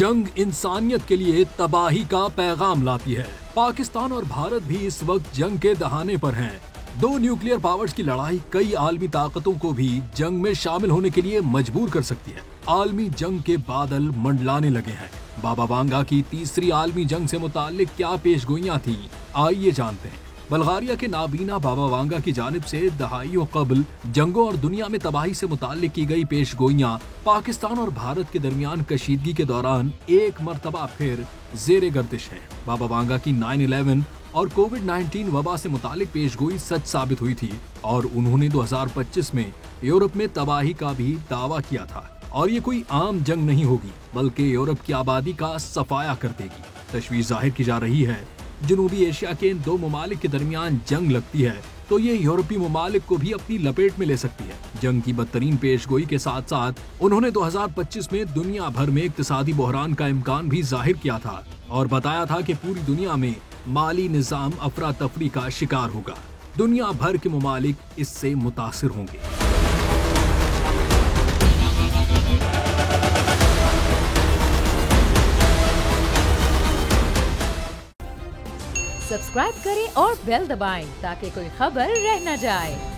जंग इंसानियत के लिए तबाही का पैगाम लाती है। पाकिस्तान और भारत भी इस वक्त जंग के दहाने पर हैं। दो न्यूक्लियर पावर्स की लड़ाई कई आलमी ताकतों को भी जंग में शामिल होने के लिए मजबूर कर सकती है। आलमी जंग के बादल मंडलाने लगे हैं। बाबा वांगा की तीसरी आलमी जंग से मुताल्लिक क्या पेशगोइयां थी, आइए जानते हैं। बल्गारिया के नाबीना बाबा वांगा की जानिब से दहाइयों कबल जंगों और दुनिया में तबाही से मुताल्लिक की गई पेशगोइयां पाकिस्तान और भारत के दरमियान कशीदगी के दौरान एक मर्तबा फिर जेर गर्दिश है। बाबा वांगा की 9/11 और कोविड-19 वबा से मुतालिक पेशगोई सच साबित हुई थी और उन्होंने 2025 में यूरोप में तबाही का भी दावा किया था। और ये कोई आम जंग नहीं होगी, बल्कि यूरोप की आबादी का सफाया कर देगी। तशवीश जाहिर की जा रही है जनूबी एशिया के इन दो ममालिक के दरमियान जंग लगती है तो ये यूरोपीय ममालिक को भी अपनी लपेट में ले सकती है। जंग की बदतरीन पेशगोई के साथ साथ उन्होंने 2025 में दुनिया भर में इक्तिसादी बहरान का इम्कान भी जाहिर किया था और बताया था कि पूरी दुनिया में माली निजाम अफरा तफरी का शिकार होगा। दुनिया भर के ममालिक इससे मुतासिर होंगे। सब्सक्राइब करें और बेल दबाएं ताकि कोई खबर रह न जाए।